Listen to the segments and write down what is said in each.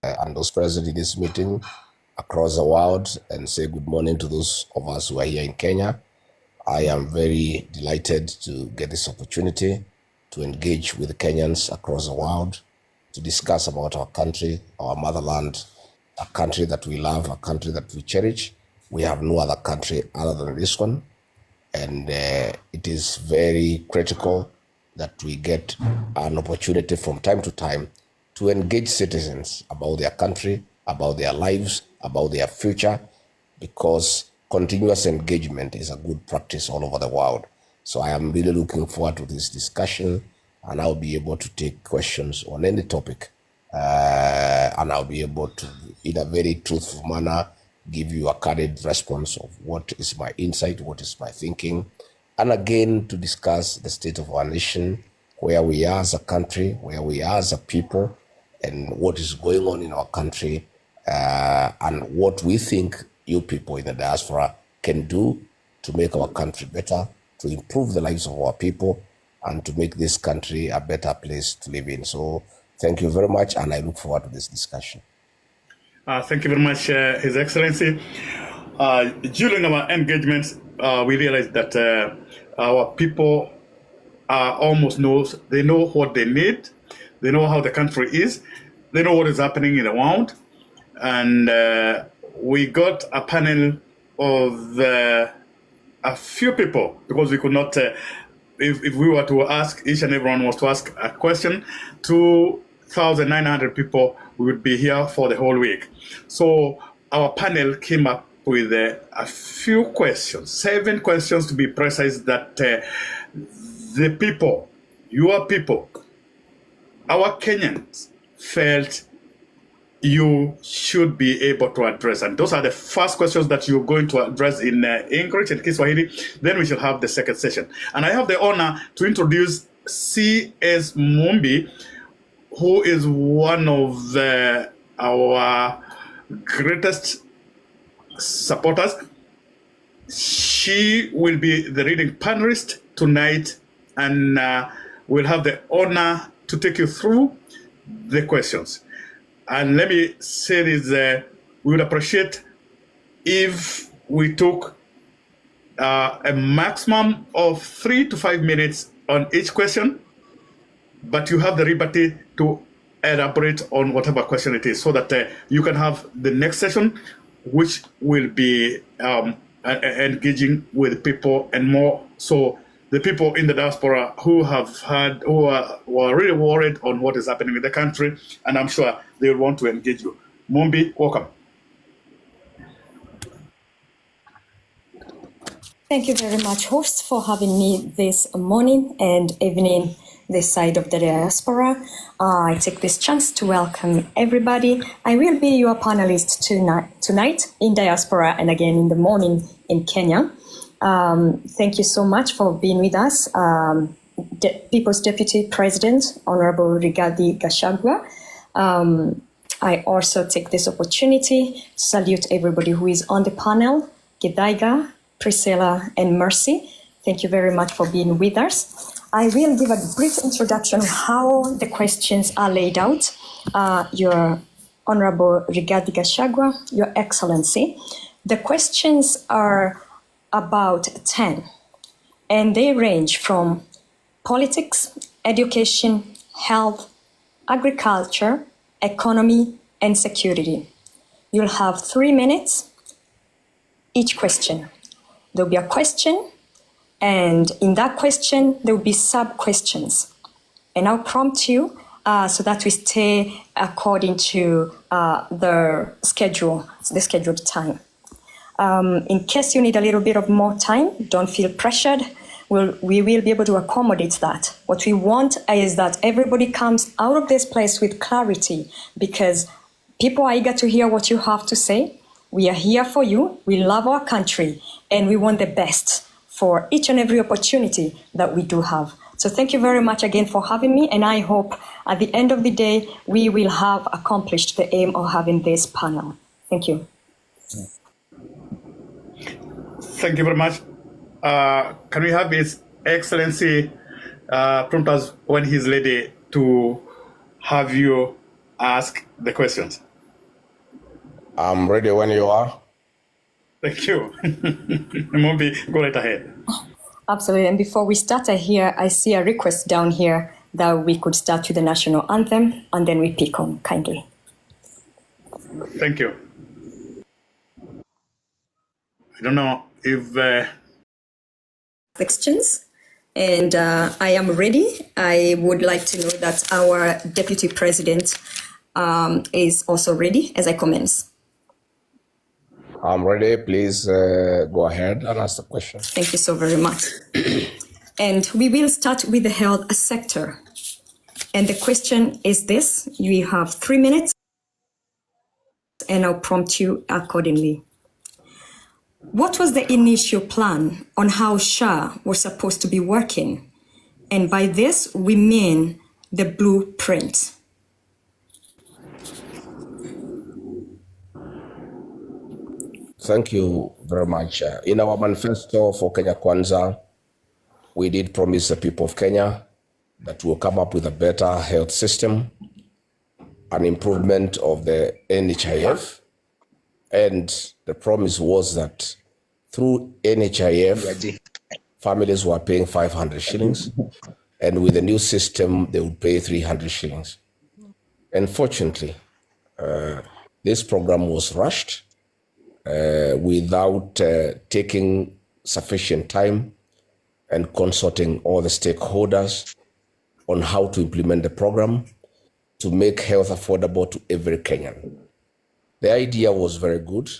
and those present in this meeting across the world, and say good morning to those of us who are here in Kenya. I am very delighted to get this opportunity to engage with Kenyans across the world to discuss about our country, our motherland, a country that we love, a country that we cherish. We have no other country other than this one. And it is very critical that we get an opportunity from time to time to engage citizens about their country, about their lives, about their future, because continuous engagement is a good practice all over the world. So I am really looking forward to this discussion, and I'll be able to take questions on any topic, and I'll be able to, in a very truthful manner, give you a candid response of what is my insight, what is my thinking, and again to discuss the state of our nation, where we are as a country, where we are as a people, and what is going on in our country, and what we think you people in the diaspora can do to make our country better, to improve the lives of our people, and to make this country a better place to live in. So thank you very much, and I look forward to this discussion. Thank you very much, His Excellency. During our engagements, we realized that our people almost knows, they know what they need, they know how the country is, they know what is happening in the world, and we got a panel of a few people, because we could not, if we were to ask, each and everyone was to ask a question, 2,900 people would be here for the whole week. So our panel came up with a few questions, 7 questions to be precise, that the people, your people, our Kenyans felt you should be able to address. And those are the first questions that you're going to address in English and Kiswahili. Then we shall have the second session. And I have the honor to introduce C.S. Mumbi, who is one of our greatest supporters. She will be the reading panelist tonight, and we'll have the honor to take you through the questions. And let me say this, we would appreciate if we took a maximum of 3 to 5 minutes on each question, but you have the liberty to elaborate on whatever question it is, so that you can have the next session, which will be engaging with people and more. So the people in the diaspora who were really worried on what is happening in the country, and I'm sure they will want to engage you. Mumbi, welcome. Thank you very much, host, for having me this morning and evening this side of the diaspora. I take this chance to welcome everybody. I will be your panelist tonight in diaspora and again in the morning in Kenya. Thank you so much for being with us. People's Deputy President, Honorable Rigathi Gachagua. I also take this opportunity to salute everybody who is on the panel, Gidaiga, Priscilla, and Mercy. Thank you very much for being with us. I will give a brief introduction of how the questions are laid out. Your Honorable Rigathi Gachagua, Your Excellency, the questions are about 10, and they range from politics, education, health, agriculture, economy, and security. You'll have 3 minutes each question. There'll be a question, and in that question, there will be sub-questions. And I'll prompt you so that we stay according to the scheduled time. In case you need a little bit of more time, don't feel pressured. We will be able to accommodate that. What we want is that everybody comes out of this place with clarity, because people are eager to hear what you have to say. We are here for you. We love our country, and we want the best for each and every opportunity that we do have. So thank you very much again for having me, and I hope at the end of the day, we will have accomplished the aim of having this panel. Thank you. Thank you very much. Can we have His Excellency prompt us when he's ready to have you ask the questions? I'm ready when you are. Thank you. Maybe go right ahead. Absolutely. And before we start, I see a request down here that we could start with the national anthem and then we pick on kindly. Thank you. I don't know if Questions. And I am ready. I would like to know that our Deputy President is also ready as I commence. I'm ready. Please go ahead and ask the question. Thank you so very much. And we will start with the health sector. And the question is this. You have 3 minutes and I'll prompt you accordingly. What was the initial plan on how SHA was supposed to be working? And by this, we mean the blueprint. Thank you very much. In our manifesto for Kenya Kwanza, we did promise the people of Kenya that we'll come up with a better health system, an improvement of the NHIF, and the promise was that through NHIF, families were paying 500 shillings, and with the new system, they would pay 300 shillings. Unfortunately, this program was rushed without taking sufficient time and consulting all the stakeholders on how to implement the program to make health affordable to every Kenyan. The idea was very good,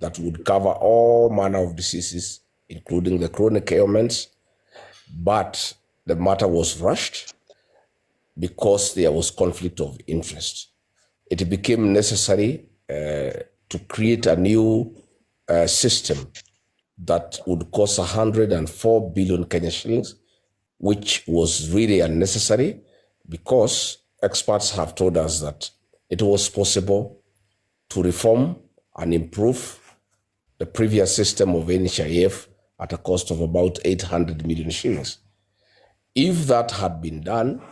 that would cover all manner of diseases, including the chronic ailments, but the matter was rushed because there was conflict of interest. It became necessary to create a new system that would cost 104 billion Kenya shillings, which was really unnecessary because experts have told us that it was possible to reform and improve the previous system of NHIF at a cost of about 800 million shillings. If that had been done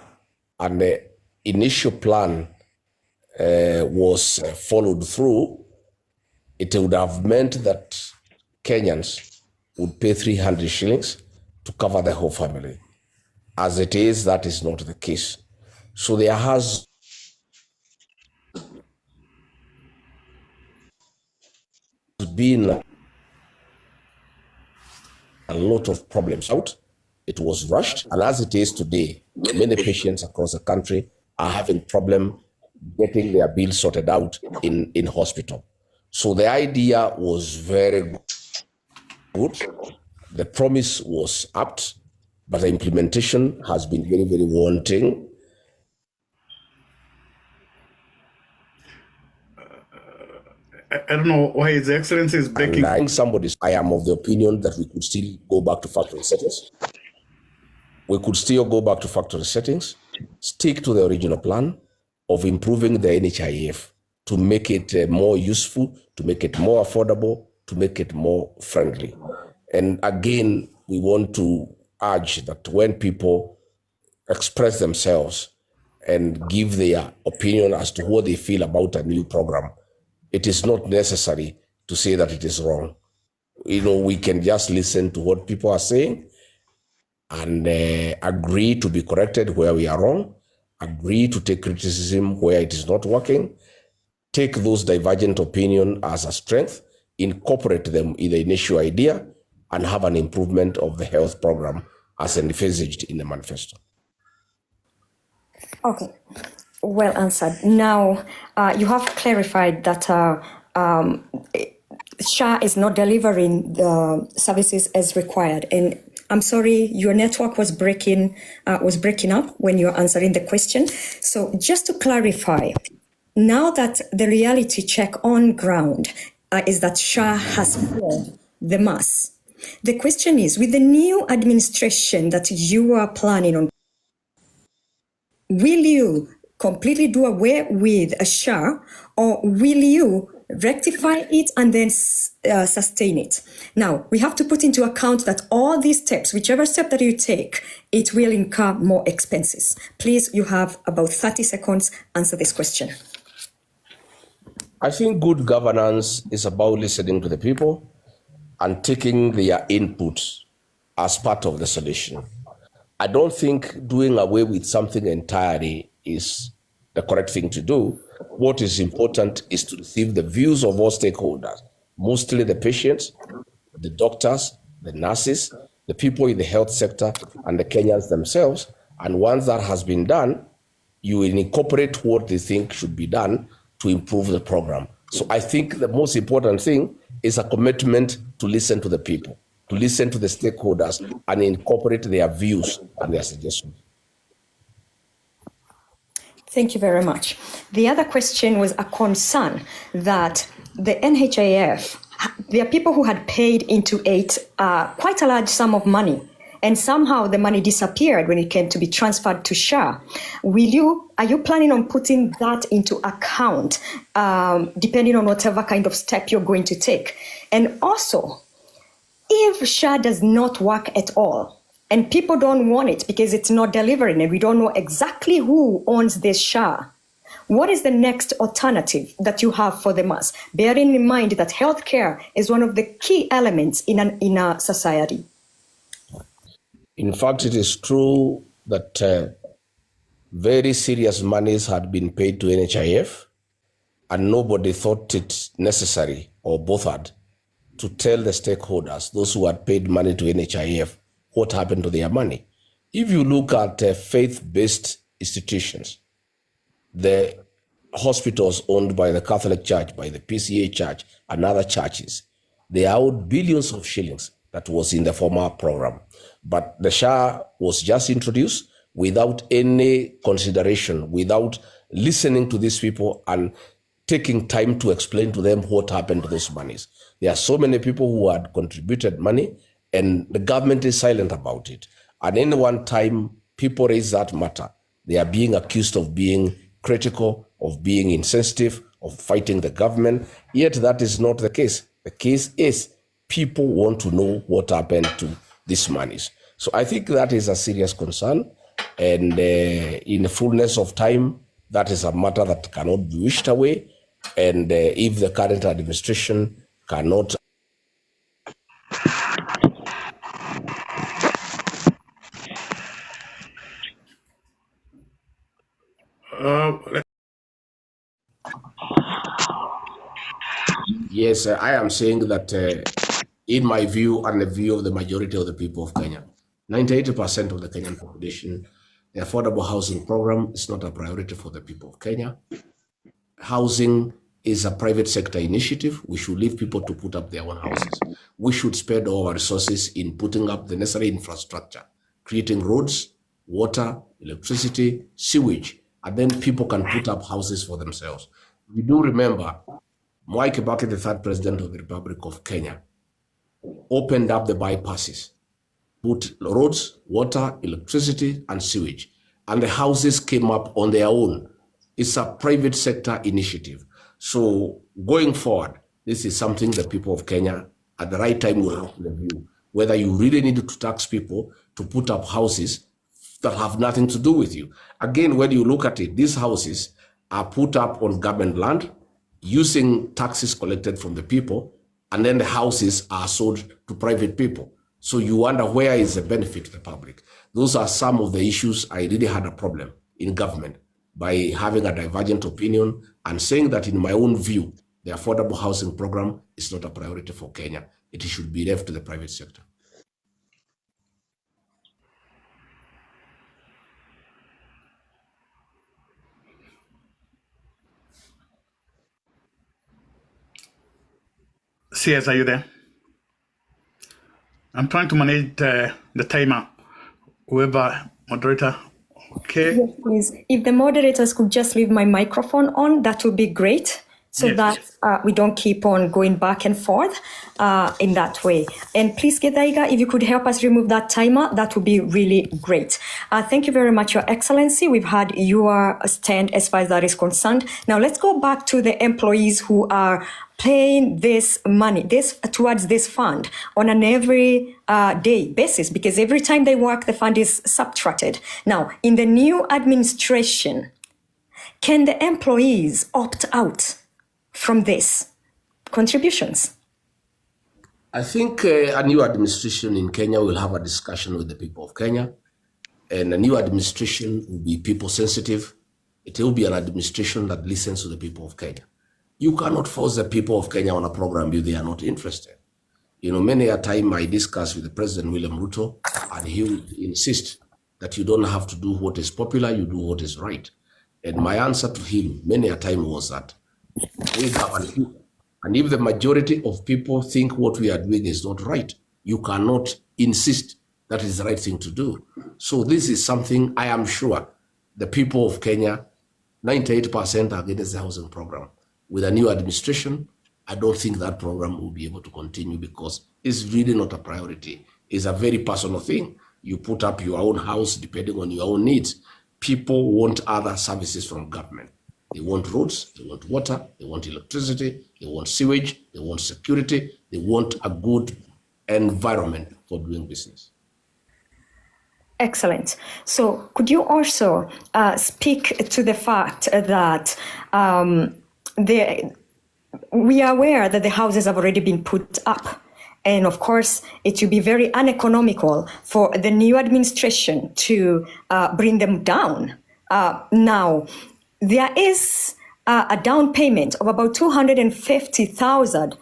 and the initial plan was followed through, it would have meant that Kenyans would pay 300 shillings to cover the whole family. As it is, that is not the case. So there has been a lot of problems out. It was rushed, and as it is today, many patients across the country are having problem getting their bills sorted out in hospital. So the idea was very good. The promise was apt, but the implementation has been very, very wanting. I don't know why His Excellency is breaking. I am of the opinion that we could still go back to factory settings. We could still go back to factory settings, stick to the original plan of improving the NHIF to make it more useful, to make it more affordable, to make it more friendly. And again, we want to urge that when people express themselves and give their opinion as to what they feel about a new program, it is not necessary to say that it is wrong. We can just listen to what people are saying and agree to be corrected where we are wrong, agree to take criticism where it is not working, take those divergent opinions as a strength, incorporate them in the initial idea, and have an improvement of the health program as envisaged in the manifesto. Okay, well answered. Now, you have clarified that SHA is not delivering the services as required. And I'm sorry, your network was breaking up when you were answering the question. So just to clarify, now that the reality check on ground is that SHA has failed the mass, the question is, with the new administration that you are planning on, will you completely do away with a SHA, or will you rectify it and then sustain it? Now, we have to put into account that all these steps, whichever step that you take, it will incur more expenses. Please, you have about 30 seconds, answer this question. I think good governance is about listening to the people and taking their input as part of the solution. I don't think doing away with something entirely is the correct thing to do. What is important is to receive the views of all stakeholders, mostly the patients, the doctors, the nurses, the people in the health sector, and the Kenyans themselves. And once that has been done, you will incorporate what they think should be done to improve the program. So I think the most important thing is a commitment to listen to the people, to listen to the stakeholders, and incorporate their views and their suggestions. Thank you very much. The other question was a concern that the NHIF, there are people who had paid into it quite a large sum of money, and somehow the money disappeared when it came to be transferred to SHA. Are you planning on putting that into account, depending on whatever kind of step you're going to take? And also, if SHA does not work at all, and people don't want it because it's not delivering and we don't know exactly who owns this SHA, what is the next alternative that you have for the mass? Bearing in mind that healthcare is one of the key elements in a society. In fact, it is true that very serious monies had been paid to NHIF, and nobody thought it necessary or bothered to tell the stakeholders, those who had paid money to NHIF, what happened to their money. If you look at faith-based institutions, the hospitals owned by the Catholic Church, by the PCA Church, and other churches, they owed billions of shillings that was in the former program. But the SHA was just introduced without any consideration, without listening to these people and taking time to explain to them what happened to those monies. There are so many people who had contributed money, and the government is silent about it. And in one time, people raise that matter. They are being accused of being critical, of being insensitive, of fighting the government. Yet that is not the case. The case is people want to know what happened to these monies. So I think that is a serious concern. And in the fullness of time, that is a matter that cannot be wished away. And if the current administration cannot Yes, I am saying that in my view and the view of the majority of the people of Kenya, 98% of the Kenyan population, the affordable housing program is not a priority for the people of Kenya. Housing is a private sector initiative. We should leave people to put up their own houses. We should spend all our resources in putting up the necessary infrastructure, creating roads, water, electricity, sewage, and then people can put up houses for themselves. We do remember Mwai Kibaki, the third president of the Republic of Kenya, opened up the bypasses, put roads, water, electricity, and sewage, and the houses came up on their own. It's a private sector initiative. So going forward, this is something that people of Kenya at the right time will have to review, whether you really need to tax people to put up houses that have nothing to do with you. Again, when you look at it, these houses are put up on government land using taxes collected from the people, and then the houses are sold to private people. So you wonder, where is the benefit to the public? Those are some of the issues I really had a problem in government by having a divergent opinion and saying that, in my own view, the affordable housing program is not a priority for Kenya. It should be left to the private sector. CS, are you there? I'm trying to manage the timer. Whoever, moderator, okay. Yes, please. If the moderators could just leave my microphone on, that would be great, so Yes. that we don't keep on going back and forth in that way. And please, Gedaiga, if you could help us remove that timer, that would be really great. Thank you very much, Your Excellency. We've had your stand as far as that is concerned. Now let's go back to the employees who are paying this money towards this fund on an every day basis, because every time they work, the fund is subtracted. Now, in the new administration, can the employees opt out from this contributions? I think a new administration in Kenya will have a discussion with the people of Kenya, and a new administration will be people sensitive. It will be an administration that listens to the people of Kenya. You cannot force the people of Kenya on a program if they are not interested. You know, many a time I discuss with the President William Ruto, and he will insist that you don't have to do what is popular, you do what is right. And my answer to him many a time was that we govern people. And if the majority of people think what we are doing is not right, you cannot insist that is the right thing to do. So this is something I am sure the people of Kenya, 98% are against the housing program. With a new administration, I don't think that program will be able to continue because it's really not a priority. It's a very personal thing. You put up your own house depending on your own needs. People want other services from government. They want roads, they want water, they want electricity, they want sewage, they want security, they want a good environment for doing business. Excellent. So could you also speak to the fact that we are aware that the houses have already been put up. And of course, it will be very uneconomical for the new administration to bring them down. Now, there is a down payment of about 250,000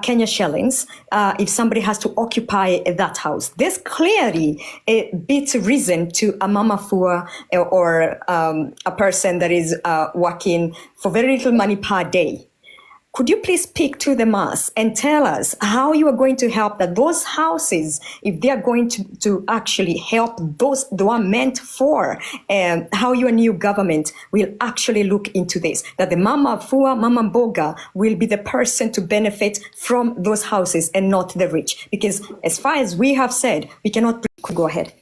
Kenya shillings if somebody has to occupy that house. This clearly beats reason to a mama fua or a person that is working for very little money per day. Could you please speak to the mass and tell us how you are going to help that those houses, if they are going to actually help those they are meant for, and how your new government will actually look into this, that the mama fua, mama boga will be the person to benefit from those houses and not the rich? Because as far as we have said, we cannot go ahead.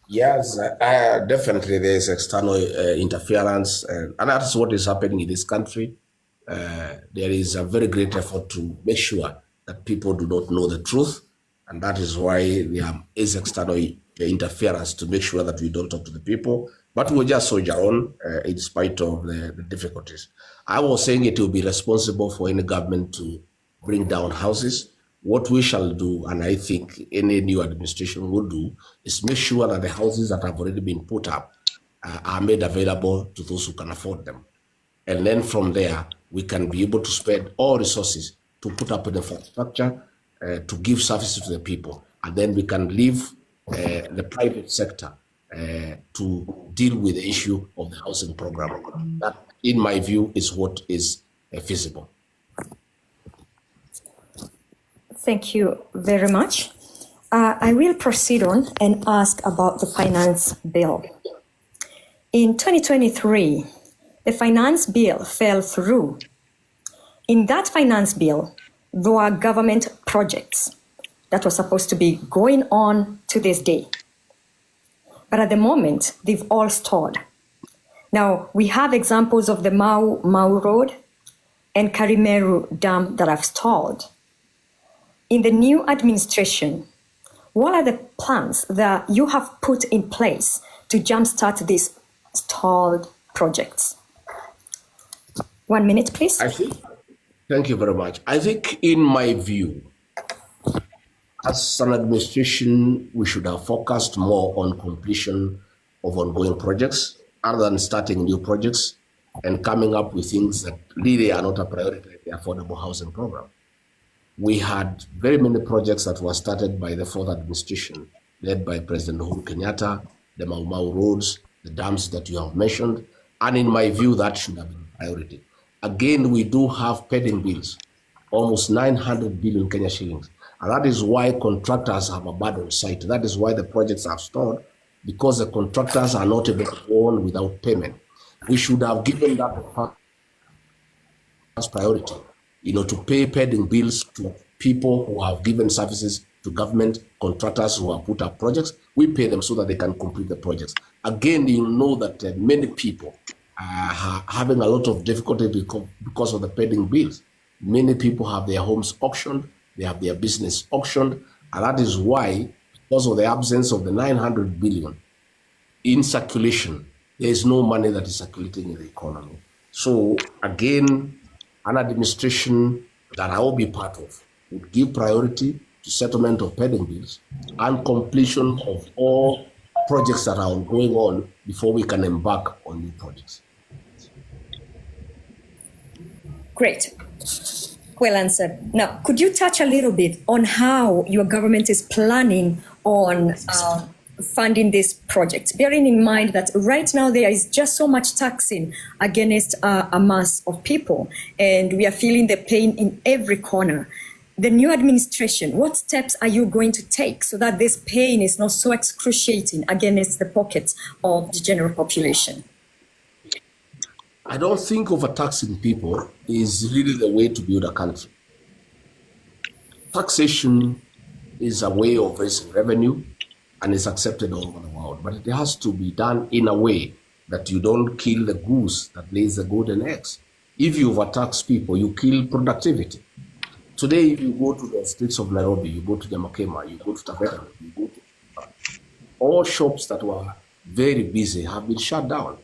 Yes, definitely there is external interference, and that's what is happening in this country. There is a very great effort to make sure that people do not know the truth, and that is why there is external interference to make sure that we don't talk to the people, but we'll just soldier on in spite of the difficulties. I was saying it will be responsible for any government to bring down houses. What we shall do, and I think any new administration will do, is make sure that the houses that have already been put up are made available to those who can afford them. And then from there, we can be able to spend all resources to put up an infrastructure, to give services to the people. And then we can leave the private sector to deal with the issue of the housing program. That, in my view, is what is feasible. Thank you very much. I will proceed on and ask about the finance bill. In 2023, the finance bill fell through. In that finance bill, there are government projects that were supposed to be going on to this day. But at the moment, they've all stalled. Now, we have examples of the Mau Road and Karimeru Dam that have stalled. In the new administration, what are the plans that you have put in place to jumpstart these stalled projects? 1 minute, please. Thank you very much. I think, in my view, as an administration, we should have focused more on completion of ongoing projects other than starting new projects and coming up with things that really are not a priority, like the affordable housing program. We had very many projects that were started by the fourth administration, led by President Uhuru Kenyatta, the Mau Mau roads, the dams that you have mentioned, and in my view, that should have been a priority. Again, we do have pending bills, almost 900 billion Kenya shillings. And that is why contractors have abandoned site. That is why the projects have stalled, because the contractors are not able to go on without payment. We should have given that the first priority, to pay pending bills to people who have given services to government, contractors who have put up projects. We pay them so that they can complete the projects. Again, you know that many people are having a lot of difficulty because of the pending bills. Many people have their homes auctioned, they have their business auctioned, and that is why, because of the absence of the 900 billion in circulation, there is no money that is circulating in the economy. So again, an administration that I will be part of would give priority to settlement of pending bills and completion of all projects that are going on before we can embark on new projects. Great. Well answered. Now, could you touch a little bit on how your government is planning on funding these projects, bearing in mind that right now there is just so much taxing against a mass of people, and we are feeling the pain in every corner. The new administration, what steps are you going to take so that this pain is not so excruciating against the pockets of the general population? I don't think overtaxing people is really the way to build a country. Taxation is a way of raising revenue and is accepted all over the world, but it has to be done in a way that you don't kill the goose that lays the golden eggs. If you overtax people, you kill productivity. Today, if you go to the streets of Nairobi, you go to Nyamakema, you go to Taveta, you go to all shops that were very busy have been shut down.